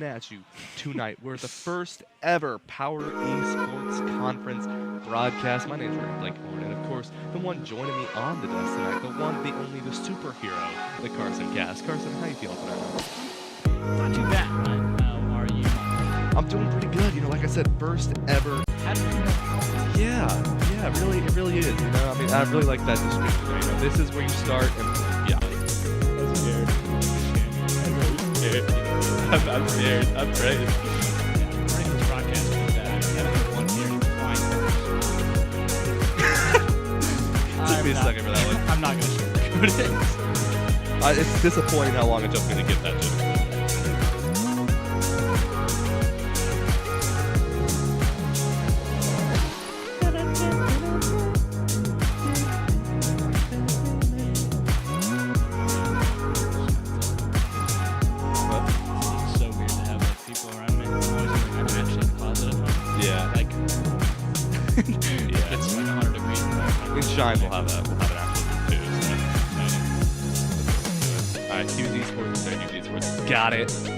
at you tonight. We're the first ever Power Esports Conference broadcast. My name's Ryan Blakemore, and of course, the one joining me on the desk tonight, the one, the only, the superhero, the Carson Cast. Carson, how you feeling tonight? Not too bad, Ryan. How are you? I'm doing pretty good. You know, like I said, first ever. How did you know? Yeah, it really is. You know, I mean, I really like that description. You know, this is where you start, and yeah. I'm scared. I'm scared. I'm afraid. During this broadcast, I have one here Took me a second for that one. I'm not going to sugarcoat it. It's disappointing how long it took me to get that joke. Shine will have an actual too. Alright, QZ Sports and QZ Sports. Got it. I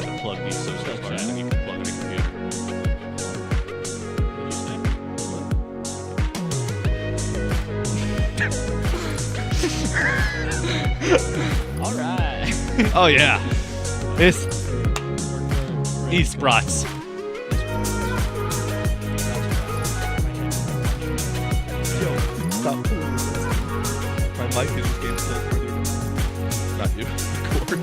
have to plug these social cards and you can plug the computer. Alright. Oh yeah. This Esports. Stop. My mic is just getting so further. Not you. The cord.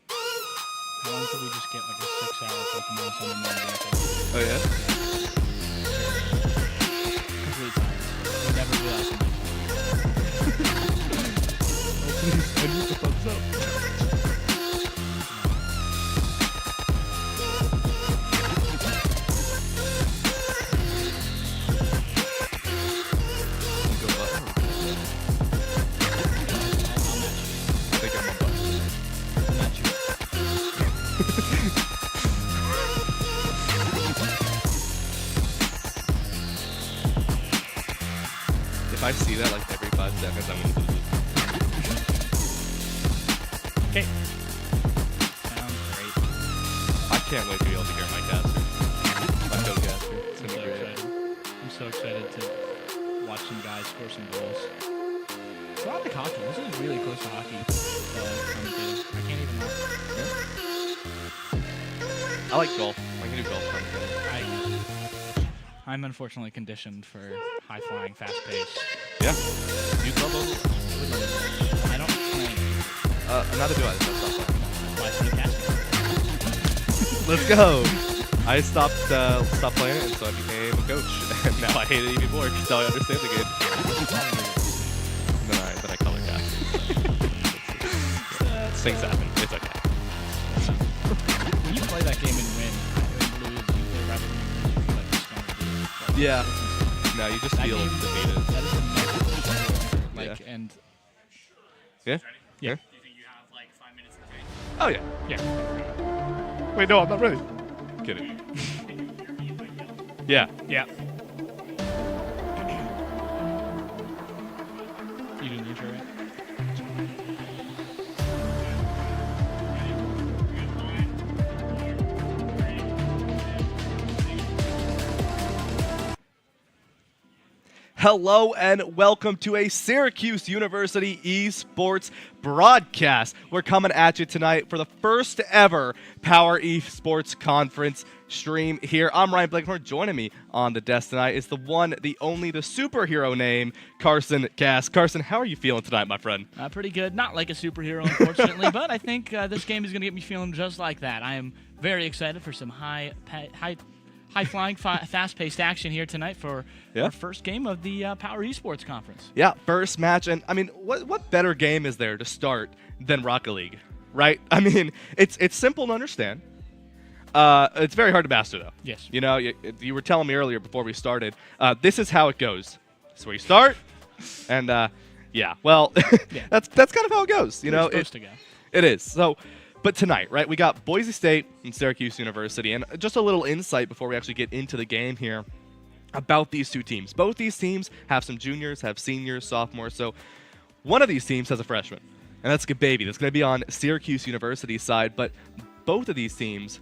How long could we just get like a 6-hour Pokemon Sunday morning? Oh yeah? Complete silence. We'll never realize it. I need the thumbs up. Go button. I think I'm on button. Not you. If I see that like every 5 seconds, I'm gonna lose it. Okay. Sounds great. I can't wait to be able to hear my caster. My co-caster. It's I'm gonna so be great. excited. I'm so excited to watch some guys score some goals. It's a lot like hockey. This is really close to hockey. I can't even lie. I like golf. I can do golf. I'm unfortunately conditioned for high flying, fast pace. Yeah. You love those? I don't play. Neither do I. So stop Why is he casting? playing. Let's go. I stopped playing it, and so I became a coach. And now I hate it even more because now I understand the game. then I color cast. Things happen. It's okay. When you play that game and win, lose, you play rather than like just going to do. Yeah. No, you just That feel game- defeated. That is the most like Yeah. and Yeah? yeah. Do you think you have like 5 minutes to take? Oh, yeah. Yeah. Wait, no, I'm not ready. Kidding. Yeah. Yeah. You didn't intro it? Hello and welcome to a Syracuse University esports broadcast. We're coming at you tonight for the first ever Power Esports Conference stream here. I'm Ryan Blakemore. Joining me on the desk tonight is the one, the only, the superhero name, Carson Cass. Carson, how are you feeling tonight, my friend? Pretty good. Not like a superhero, unfortunately, but I think this game is going to get me feeling just like that. I am very excited for some high-flying, fast-paced action here tonight for our first game of the Power Esports Conference. Yeah, first match, and I mean, what better game is there to start than Rocket League, right? I mean, it's simple to understand. It's very hard to master, though. Yes. You know, you were telling me earlier before we started, this is how it goes. So we start, and yeah, well, Yeah. that's kind of how it goes. You know, It's supposed to go. it is. So But tonight, right, we got Boise State and Syracuse University. And just a little insight before we actually get into the game here about these two teams. Both these teams have some juniors, have seniors, sophomores. So one of these teams has a freshman, and that's a baby. That's going to be on Syracuse University's side. But both of these teams,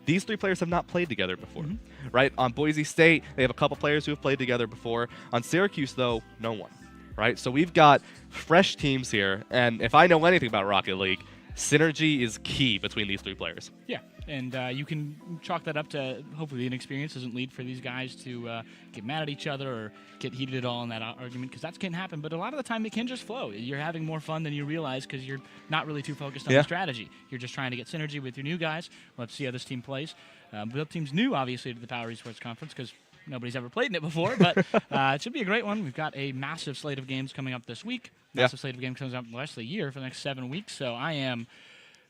these three players have not played together before, right? On Boise State, they have a couple players who have played together before. On Syracuse, though, no one, right? So we've got fresh teams here. And if I know anything about Rocket League, synergy is key between these three players. Yeah, and you can chalk that up to hopefully the inexperience doesn't lead for these guys to get mad at each other or get heated at all in that argument, because that can happen. But a lot of the time it can just flow. You're having more fun than you realize because you're not really too focused on the strategy. You're just trying to get synergy with your new guys. Let's see how this team plays. Both teams new, obviously, to the Power Esports Conference because nobody's ever played in it before, but it should be a great one. We've got a massive slate of games coming up this week. Massive slate of games coming up the rest of the year for the next 7 weeks, so I am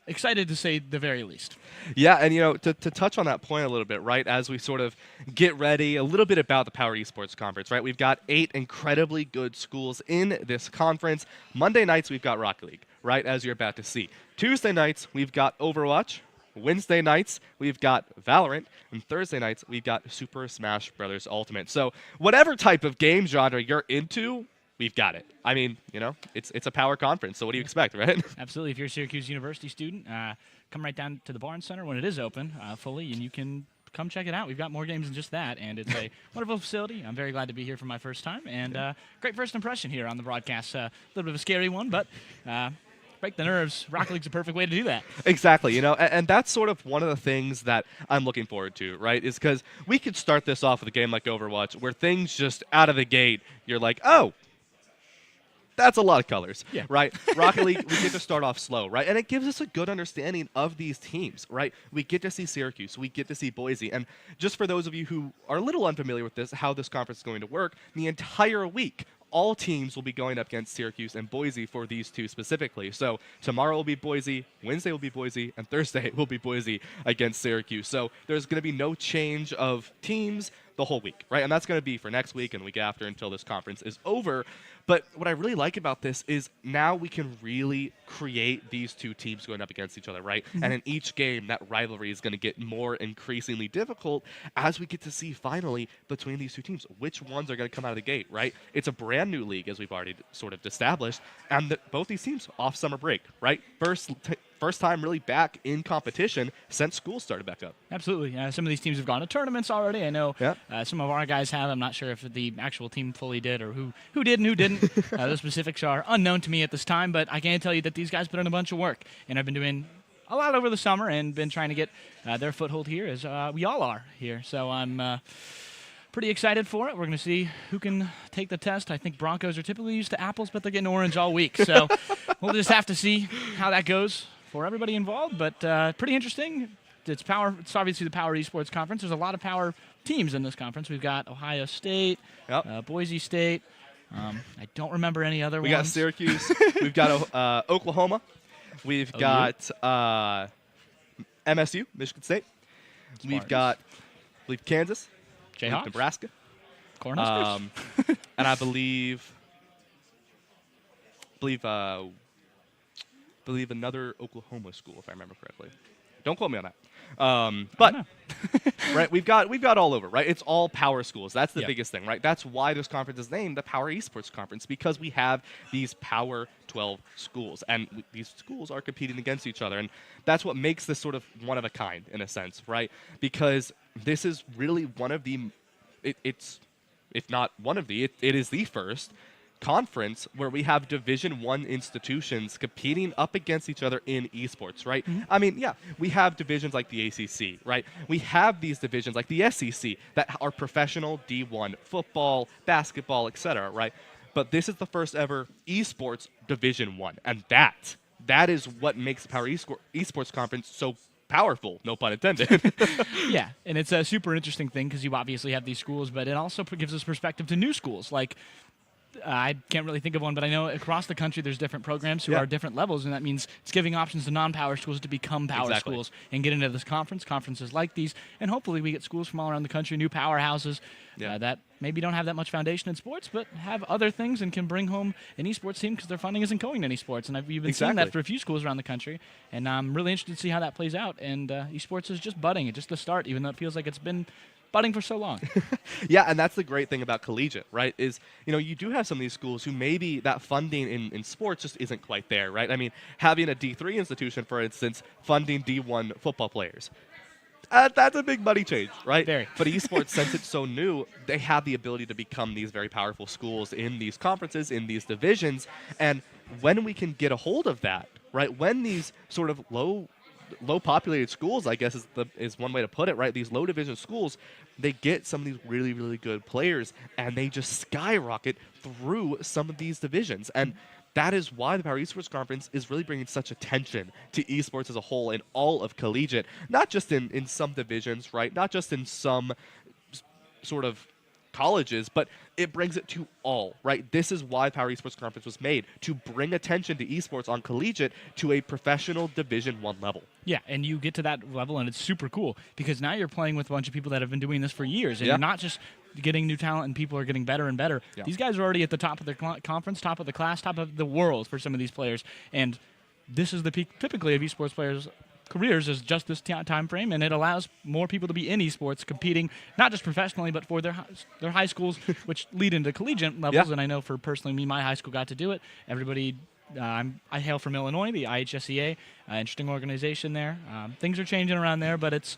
excited to say the very least. Yeah, and to touch on that point a little bit, right, as we sort of get ready, a little bit about the Power Esports Conference, right? We've got 8 incredibly good schools in this conference. Monday nights, we've got Rocket League, right, as you're about to see. Tuesday nights, we've got Overwatch. Wednesday nights, we've got Valorant, and Thursday nights, we've got Super Smash Bros. Ultimate. So whatever type of game genre you're into, we've got it. I mean, it's a power conference, so what do you expect, right? Absolutely. If you're a Syracuse University student, come right down to the Barnes Center when it is open fully, and you can come check it out. We've got more games than just that, and it's a wonderful facility. I'm very glad to be here for my first time, and great first impression here on the broadcast. A little bit of a scary one, but break the nerves. Rocket League's a perfect way to do that. Exactly, and that's sort of one of the things that I'm looking forward to, right, is because we could start this off with a game like Overwatch where things just out of the gate, you're like, oh, that's a lot of colors, right? Rocket League, we get to start off slow, right? And it gives us a good understanding of these teams, right? We get to see Syracuse, we get to see Boise. And just for those of you who are a little unfamiliar with this, how this conference is going to work, the entire week, all teams will be going up against Syracuse and Boise for these two specifically. So tomorrow will be Boise, Wednesday will be Boise, and Thursday will be Boise against Syracuse. So there's going to be no change of teams the whole week, right? And that's going to be for next week and the week after until this conference is over. But what I really like about this is now we can really create these two teams going up against each other, right? And in each game, that rivalry is going to get more increasingly difficult as we get to see finally between these two teams which ones are going to come out of the gate, right? It's a brand new league, as we've already sort of established, and both these teams off summer break, right? First time really back in competition since school started back up. Absolutely. Some of these teams have gone to tournaments already. I know some of our guys have. I'm not sure if the actual team fully did or who did and who didn't. The specifics are unknown to me at this time, but I can tell you that these guys put in a bunch of work, and I've been doing a lot over the summer and been trying to get their foothold here, as we all are here. So I'm pretty excited for it. We're going to see who can take the test. I think Broncos are typically used to apples, but they're getting orange all week. So we'll just have to see how that goes for everybody involved, but pretty interesting. It's obviously the Power Esports Conference. There's a lot of power teams in this conference. We've got Ohio State, Boise State. I don't remember any other ones. We got Syracuse. We've got Oklahoma. We've got MSU, Michigan State. Spartans. We've got, I believe, Kansas. Jayhawks. Nebraska. Cornhuskers. And I believe another Oklahoma school, if I remember correctly. Don't quote me on that. But right, we've got all over, right? It's all power schools. That's the biggest thing, right? That's why this conference is named the Power Esports Conference, because we have these Power 12 schools, and these schools are competing against each other, and that's what makes this sort of one of a kind in a sense, right? Because this is really one of the, it's if not one of the, it is the first conference where we have Division I institutions competing up against each other in esports, right? I mean, we have divisions like the ACC, right? We have these divisions like the SEC that are professional D1 football, basketball, etc., right? But this is the first ever esports Division I, and that is what makes the Power Esports Conference so powerful, no pun intended. Yeah, and it's a super interesting thing because you obviously have these schools, but it also gives us perspective to new schools like I can't really think of one, but I know across the country there's different programs who are different levels, and that means it's giving options to non-power schools to become power schools and get into this conferences like these, and hopefully we get schools from all around the country, new powerhouses that maybe don't have that much foundation in sports, but have other things and can bring home an esports team because their funding isn't going to any sports, and we've been seeing that for a few schools around the country, and I'm really interested to see how that plays out, and esports is just budding. It's just the start, even though it feels like it's been budding for so long. Yeah, and that's the great thing about collegiate, right, is, you do have some of these schools who maybe that funding in sports just isn't quite there, right? I mean, having a D3 institution, for instance, funding D1 football players. That's a big money change, right? Very. But esports, since it's so new, they have the ability to become these very powerful schools in these conferences, in these divisions, and when we can get a hold of that, right, when these sort of low populated schools, I guess is one way to put it, right? These low division schools, they get some of these really, really good players, and they just skyrocket through some of these divisions. And that is why the Power Esports Conference is really bringing such attention to esports as a whole in all of collegiate, not just in some divisions, right? Not just in some sort of colleges, but it brings it to all, right? This is why Power Esports Conference was made, to bring attention to esports on collegiate to a professional Division 1 level. Yeah, and you get to that level, and it's super cool because now you're playing with a bunch of people that have been doing this for years, and you're not just getting new talent and people are getting better and better. Yeah. These guys are already at the top of their conference, top of the class, top of the world for some of these players, and this is the peak typically of esports players' careers is just this time frame, and it allows more people to be in esports competing not just professionally but for their high schools, which lead into collegiate levels. And I know for personally me, my high school got to do it. Everybody, I hail from Illinois, the IHSEA, interesting organization there. Things are changing around there, but it's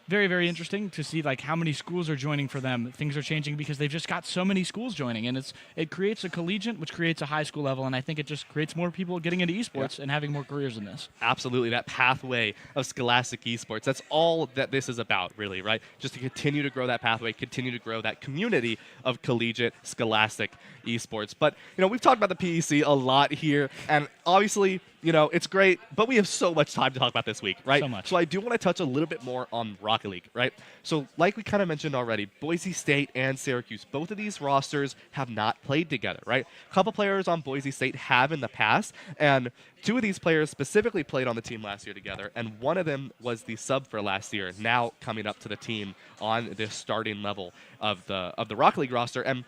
very, very interesting to see like how many schools are joining for them. Things are changing because they've just got so many schools joining, and it creates a collegiate, which creates a high school level, and I think it just creates more people getting into esports and having more careers in this. Absolutely, that pathway of scholastic esports. That's all that this is about, really, right? Just to continue to grow that pathway, continue to grow that community of collegiate scholastic esports. But, we've talked about the PEC a lot here, and obviously, it's great, but we have so much time to talk about this week, right? So much. So I do want to touch a little bit more on Rocket League, right? So like we kind of mentioned already, Boise State and Syracuse, both of these rosters have not played together, right? A couple players on Boise State have in the past, and two of these players specifically played on the team last year together, and one of them was the sub for last year, now coming up to the team on this starting level of the Rocket League roster. And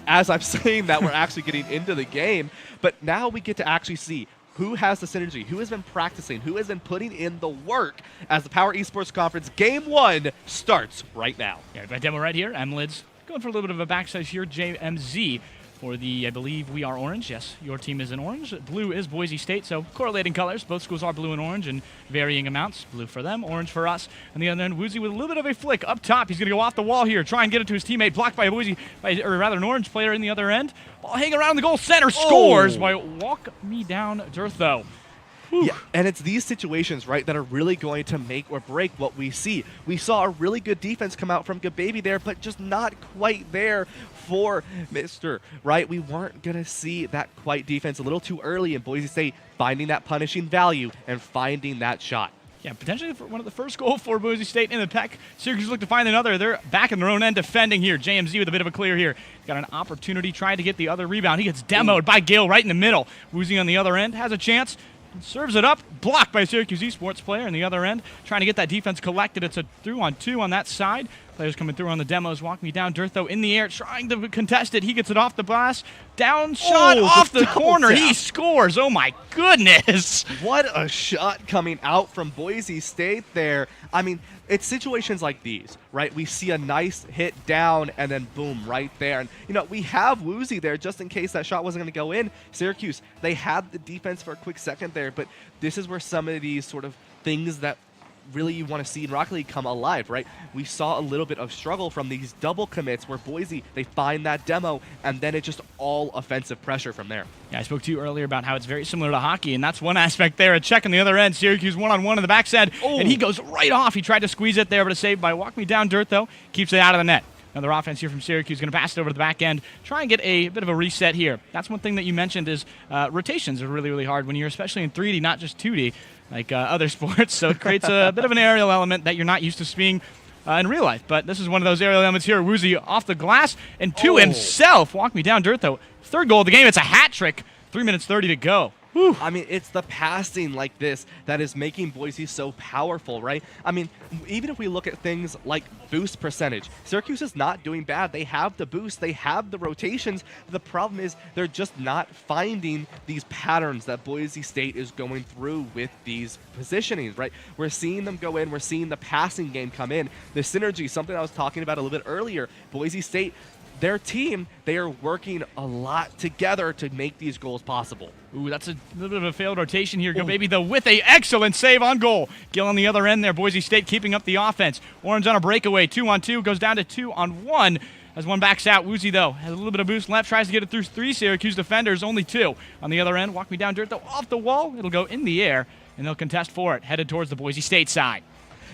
as I'm saying that, we're actually getting into the game, but now we get to actually see who has the synergy, who has been practicing, who has been putting in the work as the Power Esports Conference Game 1 starts right now. Yeah, my demo right here. M-Lids going for a little bit of a backside here. JMZ for the, I believe we are orange. Yes, your team is in orange. Blue is Boise State, so correlating colors. Both schools are blue and orange in varying amounts. Blue for them, orange for us. On the other end, Woozy with a little bit of a flick up top. He's going to go off the wall here, try and get it to his teammate. Blocked by Woozy, or rather an orange player in the other end. Ball hanging around the goal center. Scores by Walk Me Down Dirtho. Yeah, and it's these situations, right, that are really going to make or break what we see. We saw a really good defense come out from Gababy there, but just not quite there for Mr. Right? We weren't going to see that quite defense a little too early in Boise State, finding that punishing value and finding that shot. Yeah, potentially one of the first goals for Boise State in the PEC. Syracuse look to find another. They're back in their own end defending here. JMZ with a bit of a clear here. Got an opportunity trying to get the other rebound. He gets demoed by Gale right in the middle. Woozy on the other end has a chance. Serves it up, blocked by a Syracuse esports player on the other end, trying to get that defense collected. It's a 3-on-2 on that side. Players coming through on the demos. Walk Me Down Dirtho in the air, trying to contest it. He gets it off the blast. Down shot off the corner. Tap. He scores. Oh, my goodness. What a shot coming out from Boise State there. I mean, it's situations like these, right? We see a nice hit down and then boom, right there. And, we have Woozy there just in case that shot wasn't going to go in. Syracuse, they had the defense for a quick second there, but this is where some of these sort of things that really you want to see in Rocket League come alive, right? We saw a little bit of struggle from these double commits where Boise, they find that demo, and then it's just all offensive pressure from there. Yeah, I spoke to you earlier about how it's very similar to hockey, and that's one aspect there. A check on the other end. Syracuse one-on-one in the backside, and he goes right off. He tried to squeeze it there, but a save by Walk Me Down Dirt, though, keeps it out of the net. Another offense here from Syracuse, going to pass it over to the back end. Try and get a bit of a reset here. That's one thing that you mentioned is rotations are really, really hard when you're especially in 3D, not just 2D, like other sports. So it creates a bit of an aerial element that you're not used to seeing in real life. But this is one of those aerial elements here. Woozy off the glass and to himself. Walk me down dirt, though. Third goal of the game. It's a hat trick. 3 minutes 30 to go. Whew. I mean, it's the passing like this that is making Boise so powerful, right? I mean, even if we look at things like boost percentage, Syracuse is not doing bad. They have the boost, they have the rotations. The problem is they're just not finding these patterns that Boise State is going through with these positionings, right? We're seeing them go in, we're seeing the passing game come in. The synergy, something I was talking about a little bit earlier, Boise State, their team, they are working a lot together to make these goals possible. Ooh, that's a little bit of a failed rotation here. Go baby, though, with a excellent save on goal. Gill on the other end there. Boise State keeping up the offense. Orange on a breakaway. 2-on-2. Goes down to 2-on-1 as one backs out. Woozy, though, has a little bit of boost left. Tries to get it through 3 Syracuse defenders. Only 2 on the other end. Walk me down dirt, though, off the wall. It'll go in the air, and they'll contest for it. Headed towards the Boise State side.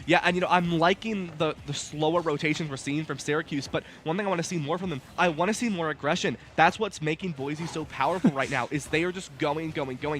Yeah, and I'm liking the slower rotations we're seeing from Syracuse, but one thing I want to see more from them, I want to see more aggression. That's what's making Boise so powerful right now, is they are just going,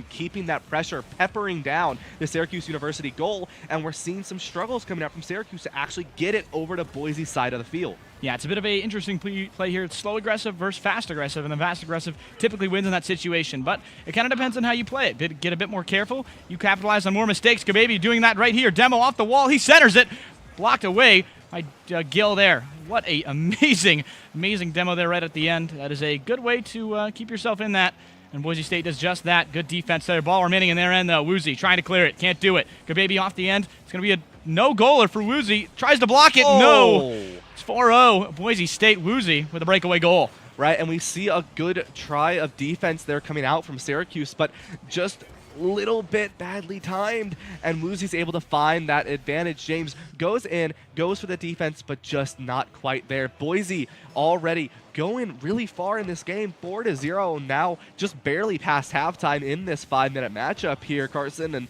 keeping that pressure, peppering down the Syracuse University goal, and we're seeing some struggles coming out from Syracuse to actually get it over to Boise's side of the field. Yeah, it's a bit of an interesting play here. It's slow aggressive versus fast aggressive, and the fast aggressive typically wins in that situation. But it kind of depends on how you play it. Get a bit more careful. You capitalize on more mistakes. Gababy doing that right here. Demo off the wall. He centers it. Blocked away by Gill there. What a amazing demo there right at the end. That is a good way to keep yourself in that. And Boise State does just that. Good defense there. Ball remaining in their end, though. Woozy trying to clear it. Can't do it. Gababy off the end. It's going to be a no-goaler for Woozy. Tries to block it. No. It's 4-0. Boise State. Woozy with a breakaway goal. Right, and we see a good try of defense there coming out from Syracuse, but just little bit badly timed, and Woozy's able to find that advantage. James goes in, goes for the defense, but just not quite there. Boise already going really far in this game, 4-0 now, just barely past halftime in this 5-minute matchup here, Carson. And,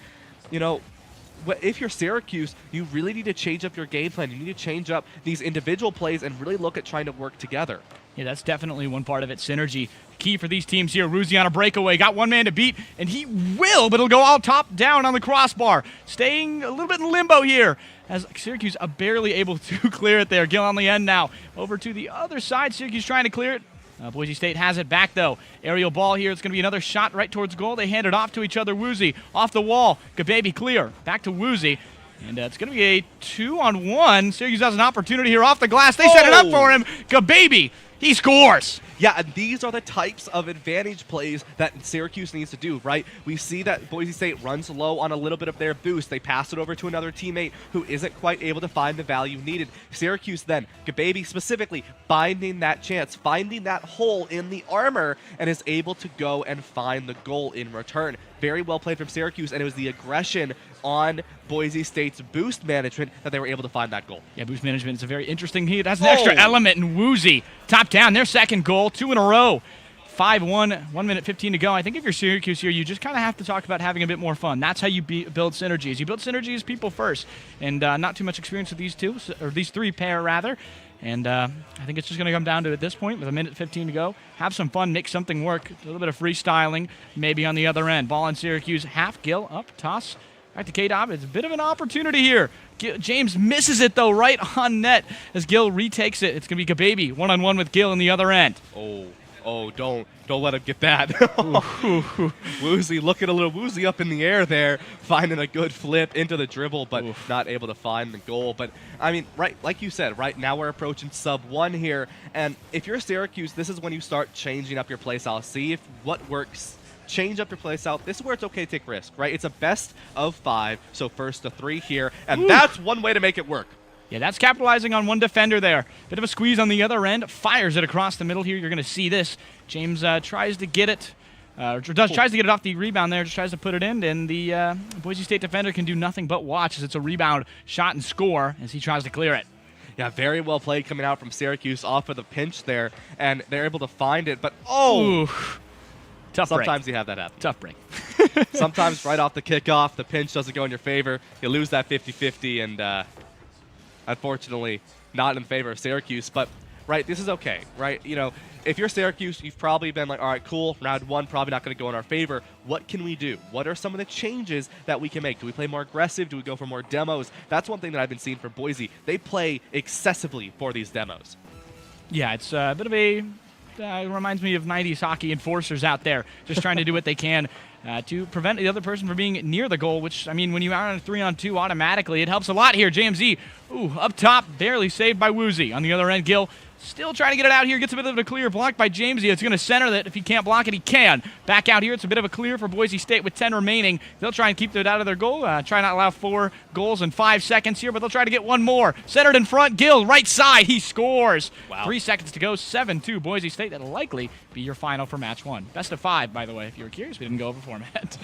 you know, if you're Syracuse, you really need to change up your game plan. You need to change up these individual plays and really look at trying to work together. Yeah, that's definitely one part of it. Synergy. Key for these teams here. Woozy on a breakaway. Got one man to beat, and he will, but it'll go all top down on the crossbar. Staying a little bit in limbo here as Syracuse are barely able to clear it there. Gill on the end now. Over to the other side. Syracuse trying to clear it. Boise State has it back, though. Aerial ball here. It's going to be another shot right towards goal. They hand it off to each other. Woozy off the wall. Gababy clear. Back to Woozy. And it's going to be a 2-on-1. Syracuse has an opportunity here off the glass. They set it up for him. Gababy. He scores. Yeah, and these are the types of advantage plays that Syracuse needs to do, right? We see that Boise State runs low on a little bit of their boost. They pass it over to another teammate who isn't quite able to find the value needed. Syracuse then, Gababy specifically, finding that chance, finding that hole in the armor, and is able to go and find the goal in return. Very well played from Syracuse, and it was the aggression on Boise State's boost management that they were able to find that goal. Yeah, boost management is a very interesting hit. That's an extra element in Woozy. Top down, their second goal, 2 in a row. 5-1, 1 minute 15 to go. I think if you're Syracuse here, you just kind of have to talk about having a bit more fun. That's how you build synergies. You build synergies people first, and not too much experience with these two, or these three pair rather. And I think it's just going to come down to, at this point, with 1 minute 15 to go, have some fun, make something work. A little bit of freestyling, maybe on the other end. Ball on Syracuse, half. Gill up, toss. Back to K-Dob. It's a bit of an opportunity here. James misses it, though, right on net as Gill retakes it. It's going to be Gababy, one-on-one with Gill in the other end. Don't let him get that. Woozy looking a little woozy up in the air there, finding a good flip into the dribble, but not able to find the goal. But, I mean, right, like you said, right now we're approaching sub-1 here, and if you're Syracuse, this is when you start changing up your play style. See if what works. Change up your play style. This is where it's okay to take risk, right? It's a best of 5, so first to 3 here, and that's one way to make it work. Yeah, that's capitalizing on one defender there. Bit of a squeeze on the other end. Fires it across the middle here. You're going to see this. James tries to get it. Tries to get it off the rebound there. Just tries to put it in. And the Boise State defender can do nothing but watch as it's a rebound shot and score as he tries to clear it. Yeah, very well played coming out from Syracuse off of the pinch there. And they're able to find it. But, tough sometimes break. You have that happen. Tough break. Sometimes right off the kickoff, the pinch doesn't go in your favor. You lose that 50-50, and unfortunately not in favor of Syracuse. But right? This is okay, right? You know, if you're Syracuse, you've probably been like, all right, cool, round one, probably not going to go in our favor. What can we do? What are some of the changes that we can make? Do we play more aggressive? Do we go for more demos? That's one thing that I've been seeing from Boise. They play excessively for these demos. Yeah, it's a bit of a it reminds me of 90s hockey enforcers out there just trying to do what they can to prevent the other person from being near the goal, which, I mean, when you are on a 3-on-2 automatically, it helps a lot here. JMZ, up top, barely saved by Woozy. On the other end, Gil still trying to get it out here. Gets a bit of a clear block by Jamesy. It's going to center that. If he can't block it, he can. Back out here, it's a bit of a clear for Boise State with 10 remaining. They'll try and keep it out of their goal. Try not to allow 4 goals in 5 seconds here, but they'll try to get one more. Centered in front, Gil, right side. He scores. Wow. 3 seconds to go. 7-2 Boise State. That'll likely be your final for match 1. Best of 5, by the way, if you were curious. We didn't go over format.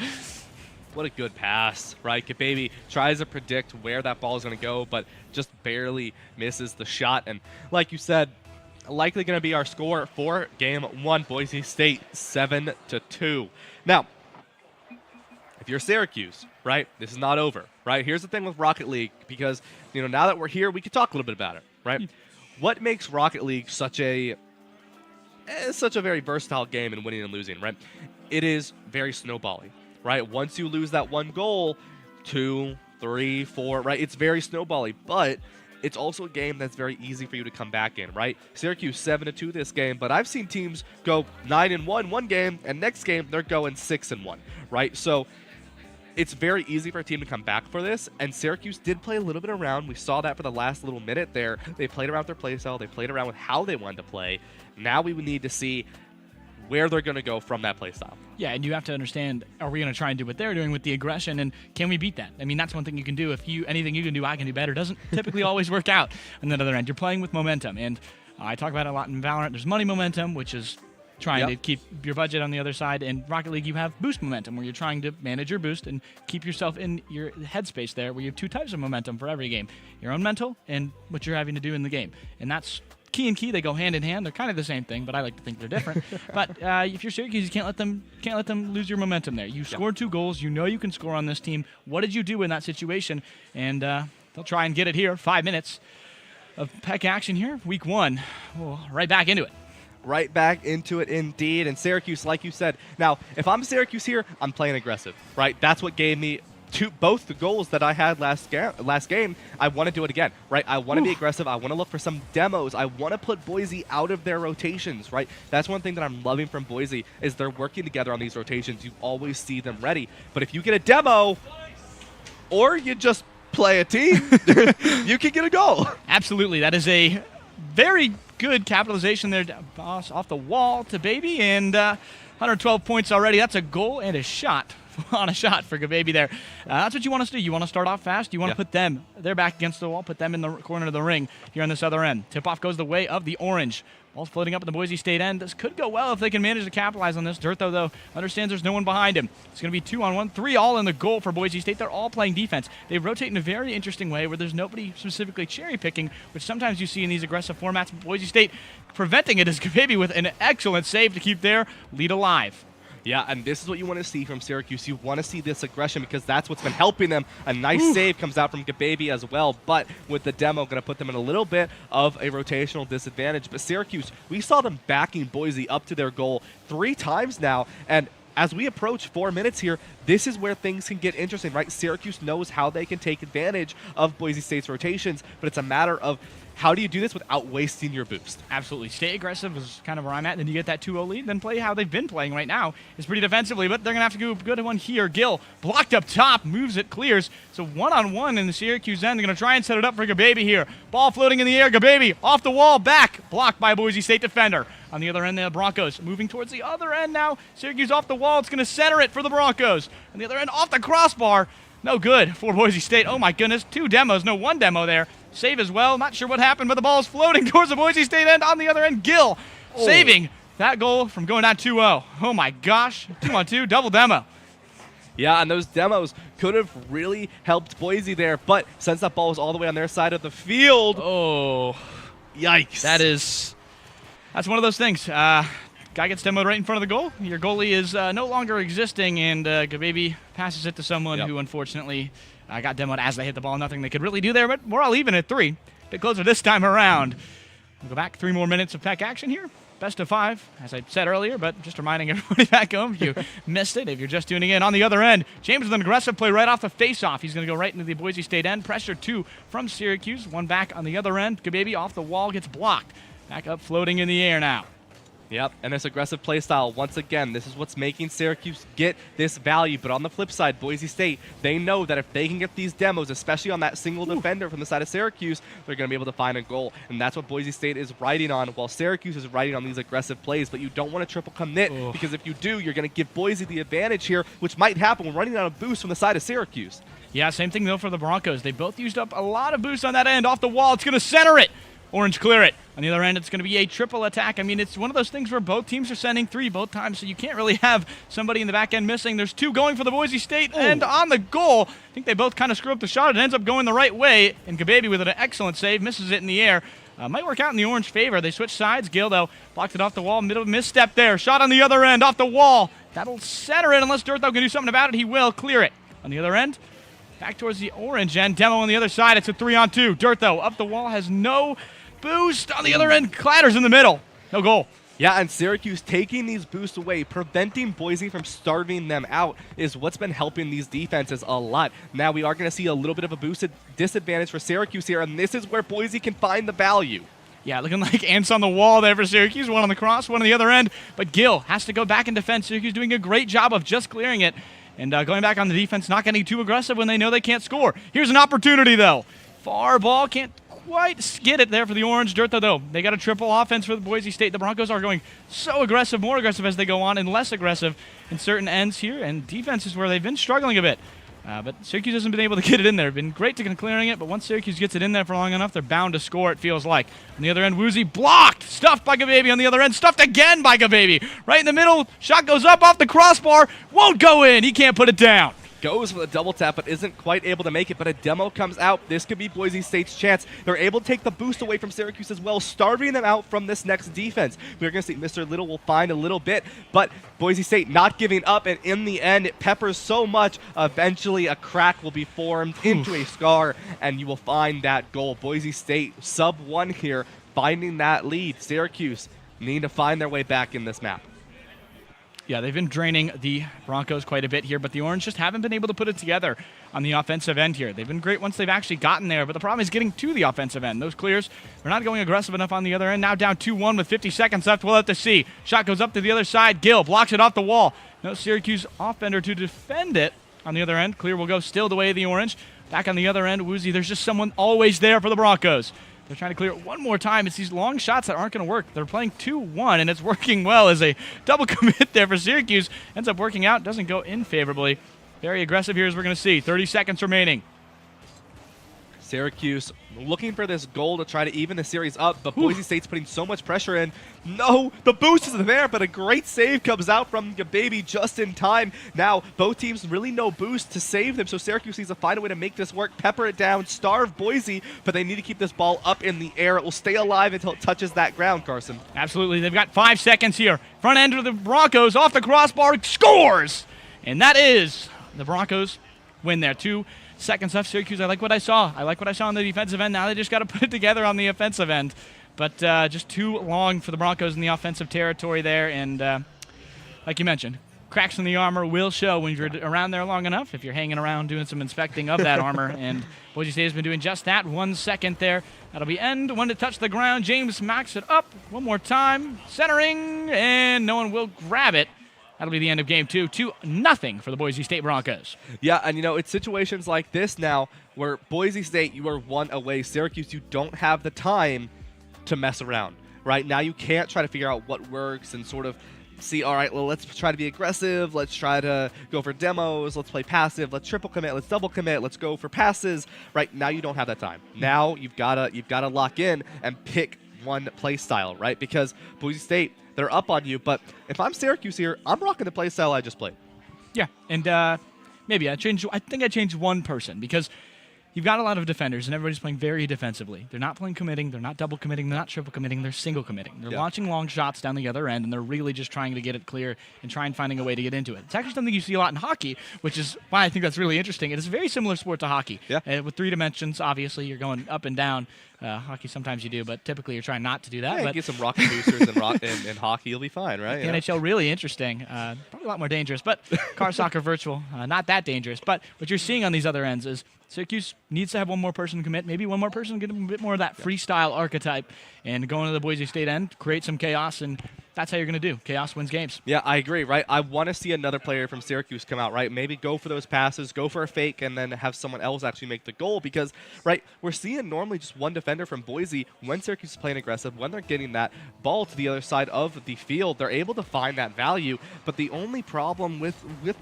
What a good pass, right? Baby tries to predict where that ball is going to go, but just barely misses the shot. And like you said, likely going to be our score for game 1. Boise State 7-2. Now, if you're Syracuse, right, this is not over, right? Here's the thing with Rocket League, because now that we're here, we can talk a little bit about it, right? What makes Rocket League such a very versatile game in winning and losing, right? It is very snowbally, right? Once you lose that one goal, 2, 3, 4, right? It's very snowbally, but it's also a game that's very easy for you to come back in, right? Syracuse 7-2 this game, but I've seen teams go 9-1 one game, and next game they're going 6-1, right? So it's very easy for a team to come back for this, and Syracuse did play a little bit around. We saw that for the last little minute there. They played around with their play style. They played around with how they wanted to play. Now we would need to see where they're going to go from that play style. Yeah, and you have to understand, are we going to try and do what they're doing with the aggression, and can we beat that? I mean, that's one thing you can do. If anything you can do, I can do better. Doesn't typically always work out. On the other end, you're playing with momentum, and I talk about it a lot in Valorant. There's money momentum, which is trying to keep your budget on the other side. In Rocket League, you have boost momentum, where you're trying to manage your boost and keep yourself in your headspace there, where you have 2 types of momentum for every game. Your own mental and what you're having to do in the game. And that's key and key. They go hand in hand. They're kind of the same thing, but I like to think they're different. But if you're Syracuse, you can't let them lose your momentum there. You scored 2 goals. You know you can score on this team. What did you do in that situation? And they'll try and get it here. 5 minutes of PEC action here. Week 1. Well, right back into it. Right back into it indeed. And Syracuse, like you said, now if I'm Syracuse here, I'm playing aggressive, right? That's what gave me both the goals that I had last game. I want to do it again, right? I want to be aggressive. I want to look for some demos. I want to put Boise out of their rotations, right? That's one thing that I'm loving from Boise is they're working together on these rotations. You always see them ready. But if you get a demo or you just play a team, you can get a goal. Absolutely. That is a very good capitalization there. Boss off the wall to Baby, and 112 points already. That's a goal and a shot. On a shot for Gababy there. That's what you want us to do. You want to start off fast. You want to put them, they're back against the wall, put them in the corner of the ring here on this other end. Tip-off goes the way of the orange. Ball's floating up at the Boise State end. This could go well if they can manage to capitalize on this. Dirtho, though, understands there's no one behind him. It's going to be 2-on-1, 3 all in the goal for Boise State. They're all playing defense. They rotate in a very interesting way where there's nobody specifically cherry-picking, which sometimes you see in these aggressive formats. Boise State preventing it is Gababy with an excellent save to keep their lead alive. Yeah, and this is what you want to see from Syracuse. You want to see this aggression because that's what's been helping them. A nice save comes out from Gababy as well, but with the demo, going to put them in a little bit of a rotational disadvantage. But Syracuse, we saw them backing Boise up to their goal 3 times now, and as we approach 4 minutes here, this is where things can get interesting, right? Syracuse knows how they can take advantage of Boise State's rotations, but it's a matter of how do you do this without wasting your boost? Absolutely. Stay aggressive is kind of where I'm at. Then you get that 2-0 lead. Then play how they've been playing right now. It's pretty defensively, but they're going to have to go a good one here. Gil blocked up top, moves it, clears. So 1-on-1 in the Syracuse end. They're going to try and set it up for Gababy here. Ball floating in the air. Gababy off the wall, back. Blocked by a Boise State defender. On the other end, the Broncos moving towards the other end now. Syracuse off the wall. It's going to center it for the Broncos. On the other end, off the crossbar. No good for Boise State. Oh, my goodness. 2 demos. No, 1 demo there. Save as well. Not sure what happened, but the ball is floating towards the Boise State end. On the other end, Gil saving that goal from going down 2-0. Oh, my gosh. 2-on-2, double demo. Yeah, and those demos could have really helped Boise there, but since that ball was all the way on their side of the field, yikes. That's one of those things. Guy gets demoed right in front of the goal. Your goalie is no longer existing, and Gababy passes it to someone who unfortunately got demoed as they hit the ball. Nothing they could really do there, but we're all even at 3. Bit closer this time around. We'll go back 3 more minutes of PEC action here. Best of 5, as I said earlier, but just reminding everybody back home if you missed it, if you're just tuning in. On the other end, James with an aggressive play right off the face-off. He's going to go right into the Boise State end. Pressure 2 from Syracuse. 1 back on the other end. Gababy off the wall, gets blocked. Back up, floating in the air now. Yep, and this aggressive play style, once again, this is what's making Syracuse get this value. But on the flip side, Boise State, they know that if they can get these demos, especially on that single defender from the side of Syracuse, they're going to be able to find a goal. And that's what Boise State is riding on, while Syracuse is riding on these aggressive plays. But you don't want to triple commit, because if you do, you're going to give Boise the advantage here, which might happen when running out of boost from the side of Syracuse. Yeah, same thing, though, for the Broncos. They both used up a lot of boost on that end. Off the wall, it's going to center it. Orange clear it. On the other end, it's going to be a triple attack. I mean, it's one of those things where both teams are sending 3 both times, so you can't really have somebody in the back end missing. There's 2 going for the Boise State end on the goal. I think they both kind of screw up the shot. It ends up going the right way, and Gababy with an excellent save, misses it in the air. Might work out in the Orange favor. They switch sides. Gill, though, blocked it off the wall. Middle misstep there. Shot on the other end, off the wall. That'll center it unless Dirthow can do something about it. He will clear it. On the other end, back towards the Orange end. Demo on the other side. It's a 3-on-2. Dirthow up the wall, has no boost. On the other end, clatters in the middle. No goal. Yeah, and Syracuse taking these boosts away, preventing Boise from starving them out, is what's been helping these defenses a lot. Now we are going to see a little bit of a boosted disadvantage for Syracuse here, and this is where Boise can find the value. Yeah, looking like ants on the wall there for Syracuse. 1 on the cross, 1 on the other end. But Gill has to go back in defense. Syracuse doing a great job of just clearing it and going back on the defense, not getting too aggressive when they know they can't score. Here's an opportunity, though. Far ball, can't quite skid it there for the Orange. Dirthow, though, they got a triple offense for the Boise State. The Broncos are going so aggressive, more aggressive as they go on, and less aggressive in certain ends here. And defense is where they've been struggling a bit. But Syracuse hasn't been able to get it in there. Been great to clearing it, but once Syracuse gets it in there for long enough, they're bound to score, it feels like. On the other end, Woozy blocked. Stuffed by Gababy on the other end. Stuffed again by Gababy. Right in the middle. Shot goes up off the crossbar. Won't go in. He can't put it down. Goes for the double tap, but isn't quite able to make it. But a demo comes out. This could be Boise State's chance. They're able to take the boost away from Syracuse as well, starving them out from this next defense. We're going to see Mr. Little will find a little bit, but Boise State not giving up, and in the end, it peppers so much, eventually a crack will be formed into a scar, and you will find that goal. Boise State, sub-1 here, finding that lead. Syracuse need to find their way back in this map. Yeah, they've been draining the Broncos quite a bit here, but the Orange just haven't been able to put it together on the offensive end here. They've been great once they've actually gotten there, but the problem is getting to the offensive end. Those clears, they're not going aggressive enough on the other end. Now down 2-1 with 50 seconds left. We'll have to see. Shot goes up to the other side. Gill blocks it off the wall. No Syracuse offender to defend it on the other end. Clear will go still the way of the Orange. Back on the other end, Woozy, there's just someone always there for the Broncos. They're trying to clear it one more time. It's these long shots that aren't going to work. They're playing 2-1, and it's working well as a double commit there for Syracuse. Ends up working out. Doesn't go in favorably. Very aggressive here as we're going to see. 30 seconds remaining. Syracuse looking for this goal to try to even the series up, but Boise State's putting so much pressure in. No, the boost is there, but a great save comes out from Gababy just in time. Now, both teams really no boost to save them, so Syracuse needs to find a way to make this work, pepper it down, starve Boise, but they need to keep this ball up in the air. It will stay alive until it touches that ground, Carson. Absolutely. They've got 5 seconds here. Front end of the Broncos, off the crossbar, scores! And that is the Broncos win there. 2 seconds left. Syracuse, I like what I saw. I like what I saw on the defensive end. Now they just got to put it together on the offensive end. But just too long for the Broncos in the offensive territory there. And like you mentioned, cracks in the armor will show when you're around there long enough, if you're hanging around doing some inspecting of that armor. And Boise State has been doing just that. 1 second there. That'll be end. One to touch the ground. James knocks it up one more time. Centering, and no one will grab it. That'll be the end of game 2. 2-0 for the Boise State Broncos. Yeah, and you know, it's situations like this now where Boise State, you are 1 away. Syracuse, you don't have the time to mess around. Right now, you can't try to figure out what works and sort of see, all right, well, let's try to be aggressive. Let's try to go for demos. Let's play passive. Let's triple commit. Let's double commit. Let's go for passes. Right now, you don't have that time. Now, you've got to lock in and pick one play style, right? Because Boise State, they're up on you, but if I'm Syracuse here, I'm rocking the play style I just played. Yeah, and maybe I think I changed one person because you've got a lot of defenders, and everybody's playing very defensively. They're not playing committing. They're not double committing. They're not triple committing. They're single committing. They're launching long shots down the other end, and they're really just trying to get it clear and finding a way to get into it. It's actually something you see a lot in hockey, which is why I think that's really interesting. It is a very similar sport to hockey. Yeah. With 3 dimensions, obviously, you're going up and down. Hockey, sometimes you do, but typically you're trying not to do that. Yeah, but get some rocket boosters in hockey, you'll be fine, right? The NHL, really interesting. Probably a lot more dangerous, but car soccer virtual, not that dangerous. But what you're seeing on these other ends is Syracuse needs to have one more person commit, maybe one more person get a bit more of that freestyle archetype, and go into the Boise State end, create some chaos, and that's how you're going to do. Chaos wins games. Yeah, I agree, right? I want to see another player from Syracuse come out, right? Maybe go for those passes, go for a fake, and then have someone else actually make the goal because, right, we're seeing normally just one defender from Boise when Syracuse is playing aggressive, when they're getting that ball to the other side of the field, they're able to find that value. But the only problem with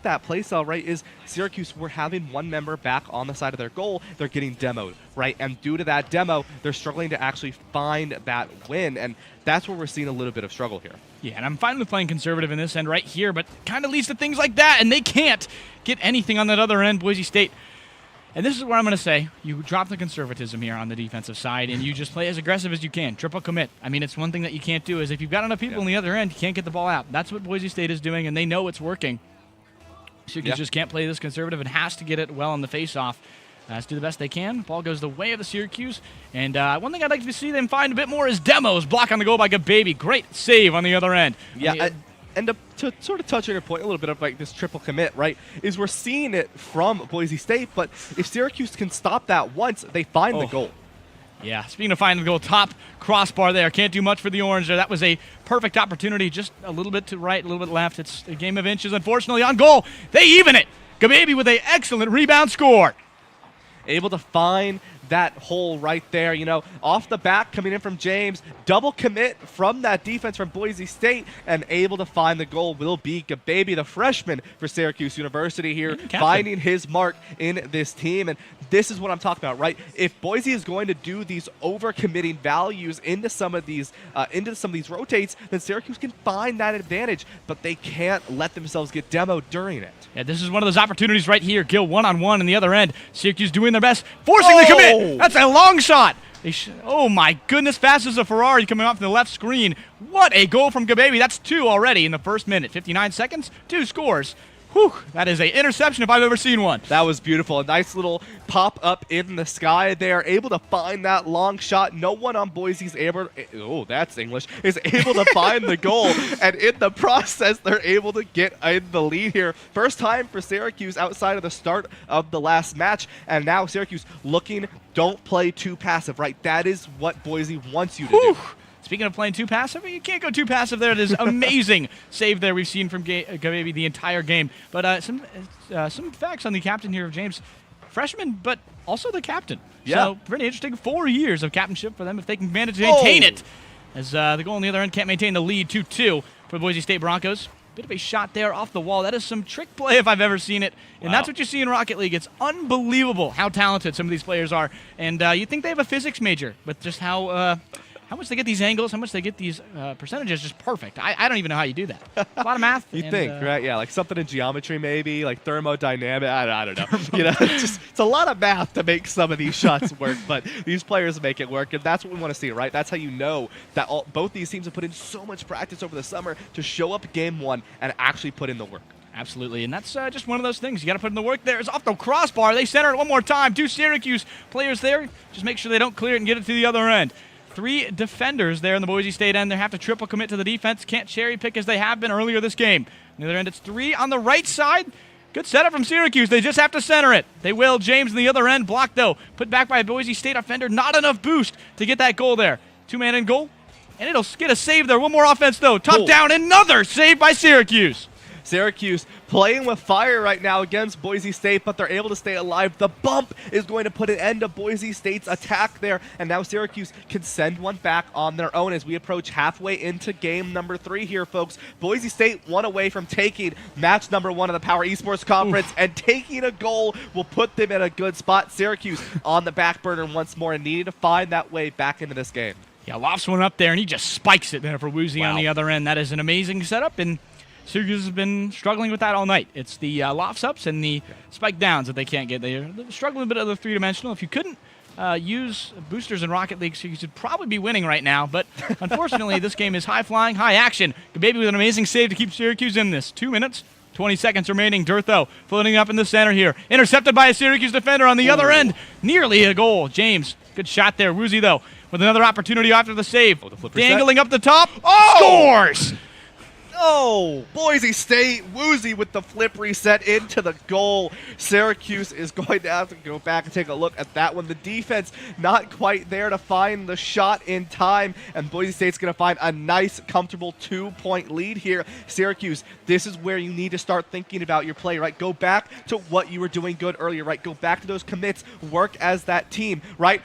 that play style, right, is Syracuse, we're having one member back on the side of their goal. They're getting demoed, right? And due to that demo, they're struggling to actually find that win. And that's where we're seeing a little bit of struggle here. Yeah, and I'm fine with playing conservative in this end right here, but kind of leads to things like that, and they can't get anything on that other end, Boise State. And this is what I'm going to say. You drop the conservatism here on the defensive side, and you just play as aggressive as you can. Triple commit. I mean, it's one thing that you can't do is if you've got enough people on the other end, you can't get the ball out. That's what Boise State is doing, and they know it's working. Syracuse just can't play this conservative and has to get it well on the face-off. Let's do the best they can. Ball goes the way of the Syracuse. And one thing I'd like to see them find a bit more is demos. Block on the goal by Gababy. Great save on the other end. Yeah, and to sort of touch on your point a little bit of like this triple commit, right, is we're seeing it from Boise State, but if Syracuse can stop that once, they find the goal. Yeah, speaking of finding the goal, top crossbar there. Can't do much for the Orange there. That was a perfect opportunity, just a little bit to right, a little bit left. It's a game of inches, unfortunately, on goal. They even it. Gababy with an excellent rebound score. Able to find that hole right there, you know, off the back coming in from James, double commit from that defense from Boise State, and able to find the goal will be Gababy, the freshman for Syracuse University here, finding his mark in this team. And this is what I'm talking about, right? If Boise is going to do these over-committing values into some of these rotates, then Syracuse can find that advantage, but they can't let themselves get demoed during it. Yeah, this is one of those opportunities right here. Gill one-on-one in the other end. Syracuse doing their best, forcing the commit. That's a long shot. Oh, my goodness, fast as a Ferrari coming off the left screen. What a goal from Gababy. That's 2 already in the first minute. 59 seconds, 2 scores. Whew, that is an interception if I've ever seen one. That was beautiful. A nice little pop up in the sky. They are able to find that long shot. No one on Boise's able, that's English, is able to find the goal. And in the process, they're able to get in the lead here. First time for Syracuse outside of the start of the last match. And now Syracuse looking, don't play too passive, right? That is what Boise wants you to do. Speaking of playing too passive, you can't go too passive there. It is amazing save there we've seen from Gababy the entire game. But some facts on the captain here of James. Freshman, but also the captain. Yeah. So pretty interesting. 4 years of captainship for them if they can manage to maintain it. As the goal on the other end can't maintain the lead 2-2 for the Boise State Broncos. Bit of a shot there off the wall. That is some trick play if I've ever seen it. And that's what you see in Rocket League. It's unbelievable how talented some of these players are. And you think they have a physics major with just how much they get these angles, how much they get these percentages just perfect. I don't even know how you do that. A lot of math. You think, right? Yeah, like something in geometry maybe, like thermodynamic. I don't know. You know, it's a lot of math to make some of these shots work, but these players make it work, and that's what we want to see, right? That's how you know that both these teams have put in so much practice over the summer to show up game one and actually put in the work. Absolutely, and that's just one of those things. You got to put in the work there. It's off the crossbar. They center it one more time. 2 Syracuse players there. Just make sure they don't clear it and get it to the other end. 3 defenders there in the Boise State end. They have to triple commit to the defense. Can't cherry pick as they have been earlier this game. On the other end, it's 3 on the right side. Good setup from Syracuse. They just have to center it. They will. James on the other end. Blocked, though. Put back by a Boise State offender. Not enough boost to get that goal there. 2-man in goal. And it'll get a save there. One more offense, though. Top down. Another save by Syracuse. Syracuse playing with fire right now against Boise State, but they're able to stay alive. The bump is going to put an end to Boise State's attack there, and now Syracuse can send one back on their own as we approach halfway into game number 3 here, folks. Boise State one away from taking match number 1 of the Power Esports Conference, and taking a goal will put them in a good spot. Syracuse on the back burner once more and needing to find that way back into this game. Yeah, lofts one up there, and he just spikes it there for Woozy on the other end. That is an amazing setup, and Syracuse has been struggling with that all night. It's the lofts ups and the spike downs that they can't get. They're struggling a bit of the 3-dimensional. If you couldn't use boosters in Rocket League, Syracuse would probably be winning right now. But unfortunately, this game is high-flying, high-action. Gababy with an amazing save to keep Syracuse in this. 2 minutes, 20 seconds remaining. Durtho floating up in the center here. Intercepted by a Syracuse defender on the other end. Nearly a goal. James, good shot there. Woozy, though, with another opportunity after the save. Dangling up the top. Scores! Oh, Boise State, Woozy with the flip reset into the goal. Syracuse is going to have to go back and take a look at that one. The defense not quite there to find the shot in time, and Boise State's going to find a nice, comfortable 2-point lead here. Syracuse, this is where you need to start thinking about your play, right? Go back to what you were doing good earlier, right? Go back to those commits, work as that team, right?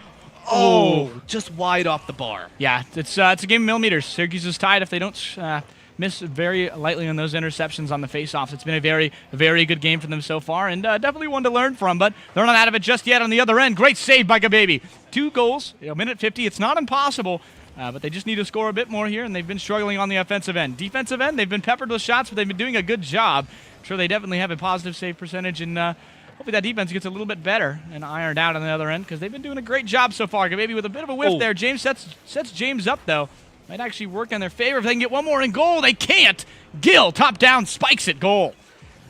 Oh, just wide off the bar. Yeah, it's a game of millimeters. Syracuse is tied if they don't miss very lightly on those interceptions on the face-offs. It's been a very, very good game for them so far, and definitely one to learn from, but they're not out of it just yet on the other end. Great save by Gababy. 2 goals, a minute 50. It's not impossible, but they just need to score a bit more here, and they've been struggling on the offensive end. Defensive end, they've been peppered with shots, but they've been doing a good job. I'm sure they definitely have a positive save percentage, and hopefully that defense gets a little bit better and ironed out on the other end, because they've been doing a great job so far. Gababy with a bit of a whiff there. James sets James up, though. Might actually work in their favor if they can get one more in goal. They can't. Gill, top down, spikes it, goal.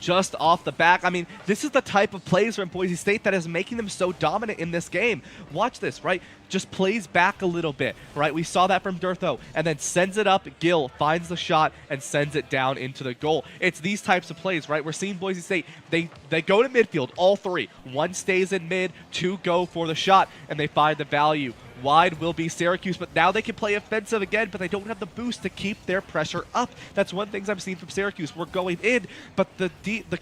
Just off the back. I mean, this is the type of plays from Boise State that is making them so dominant in this game. Watch this, right? Just plays back a little bit, right? We saw that from Durtho, and then sends it up. Gill finds the shot and sends it down into the goal. It's these types of plays, right? We're seeing Boise State, they go to midfield, all 3. 1 stays in mid, 2 go for the shot, and they find the value. Wide will be Syracuse, but now they can play offensive again, but they don't have the boost to keep their pressure up. That's one thing I'm seeing from Syracuse. We're going in, but the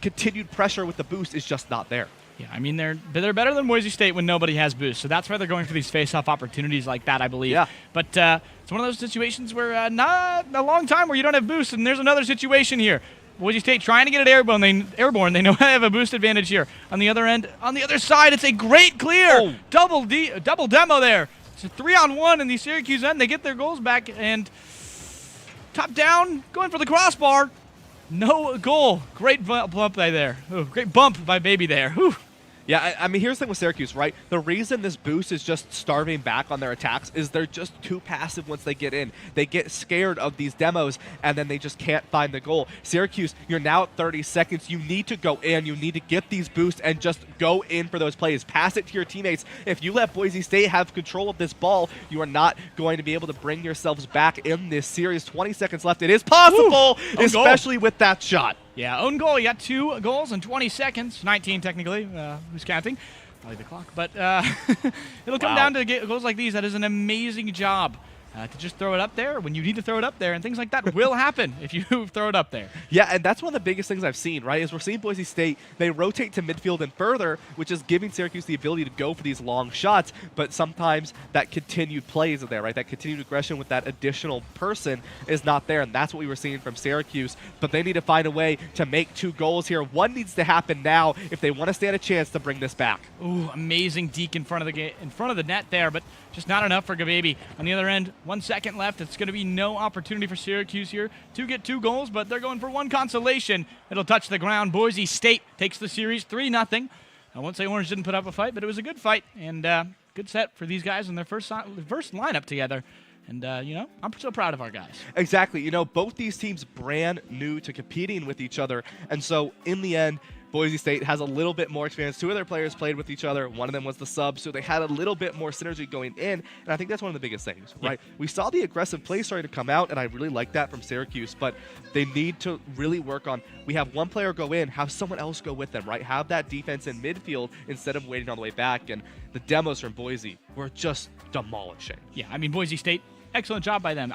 continued pressure with the boost is just not there. Yeah, I mean, they're better than Boise State when nobody has boost, so that's why they're going for these face-off opportunities like that, I believe. Yeah. But it's one of those situations where not a long time where you don't have boost, and there's another situation here. Boise State trying to get it airborne. They know they have a boost advantage here. On the other end, on the other side, it's a great clear. Double demo there. It's a 3-on-1 in the Syracuse end. They get their goals back, and top down, going for the crossbar. No goal. Great bump by there. Ooh, great bump by Baby there. Whew. Yeah, I mean, here's the thing with Syracuse, right? The reason this boost is just starving back on their attacks is they're just too passive once they get in. They get scared of these demos, and then they just can't find the goal. Syracuse, you're now at 30 seconds. You need to go in. You need to get these boosts and just go in for those plays. Pass it to your teammates. If you let Boise State have control of this ball, you are not going to be able to bring yourselves back in this series. 20 seconds left. It is possible, especially with that shot. Yeah, own goal. You got 2 goals in 20 seconds. 19 technically. Who's counting? Probably the clock. But it'll come down to goals like these. That is an amazing job. To just throw it up there when you need to throw it up there, and things like that will happen if you throw it up there. Yeah, and that's one of the biggest things I've seen, right, is we're seeing Boise State, they rotate to midfield and further, which is giving Syracuse the ability to go for these long shots, but sometimes that continued play isn't there, right? That continued aggression with that additional person is not there, and that's what we were seeing from Syracuse, but they need to find a way to make 2 goals here. One needs to happen now if they want to stand a chance to bring this back. Ooh, amazing deke in front of the net there, but just not enough for Gababy. On the other end, 1 second left. It's going to be no opportunity for Syracuse here to get 2 goals, but they're going for 1 consolation. It'll touch the ground. Boise State takes the series 3-0. I won't say Orange didn't put up a fight, but it was a good fight, and good set for these guys in their first lineup together. And, I'm so proud of our guys. Exactly. Both these teams brand new to competing with each other, and so in the end, Boise State has a little bit more experience. 2 of their players played with each other. One of them was the sub, so they had a little bit more synergy going in, and I think that's one of the biggest things, right? We saw the aggressive play starting to come out, and I really like that from Syracuse, but they need to really work on, we have one player go in, have someone else go with them, right? Have that defense in midfield instead of waiting on the way back, and the demos from Boise were just demolishing. Yeah, I mean, Boise State, excellent job by them.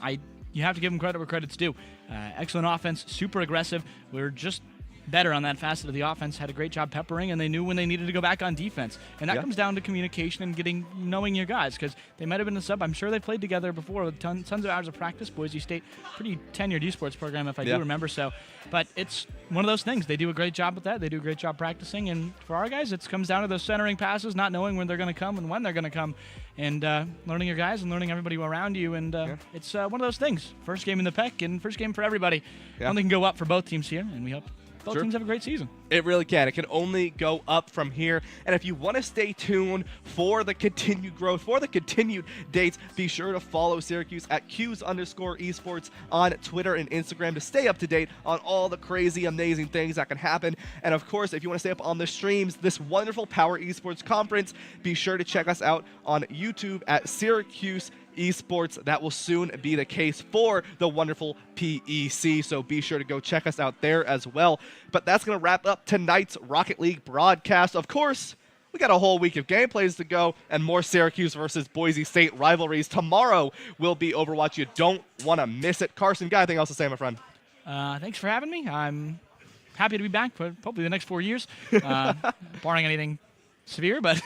You have to give them credit where credit's due. Excellent offense, super aggressive. We're just better on that facet of the offense, had a great job peppering, and they knew when they needed to go back on defense. And that comes down to communication and knowing your guys, because they might have been a sub. I'm sure they played together before with tons of hours of practice. Boise State, pretty tenured esports program, if I do remember so. But it's one of those things. They do a great job with that. They do a great job practicing. And for our guys, it comes down to those centering passes, not knowing when they're going to come and when they're going to come, and learning your guys and learning everybody around you. And it's one of those things. First game in the PEC and first game for everybody. Only can go up for both teams here, and we hope both teams have a great season. It really can. It can only go up from here. And if you want to stay tuned for the continued growth, for the continued dates, be sure to follow Syracuse at Qs_esports on Twitter and Instagram to stay up to date on all the crazy, amazing things that can happen. And of course, if you want to stay up on the streams, this wonderful Power Esports Conference, be sure to check us out on YouTube at Syracuse Esports. That will soon be the case for the wonderful PEC, so be sure to go check us out there as well. But that's going to wrap up tonight's Rocket League broadcast. Of course, we got a whole week of gameplays to go and more Syracuse versus Boise State rivalries. Tomorrow will be Overwatch. You don't want to miss it. Carson, got anything else to say, my friend? Thanks for having me. I'm happy to be back for hopefully the next 4 years, barring anything severe, but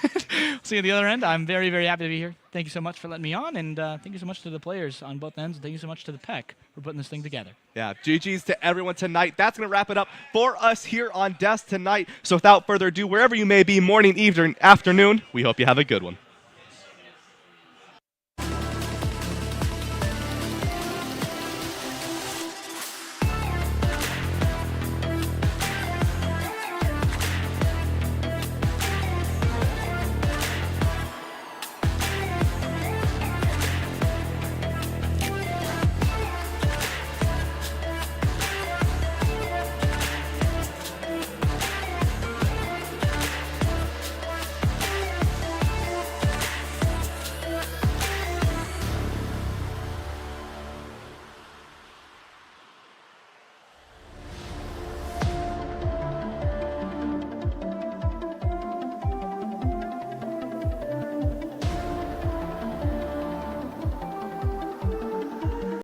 see you at the other end. I'm very, very happy to be here. Thank you so much for letting me on, and thank you so much to the players on both ends. Thank you so much to the PEC for putting this thing together. Yeah, GG's to everyone tonight. That's going to wrap it up for us here on Desk tonight. So without further ado, wherever you may be, morning, evening, afternoon, we hope you have a good one.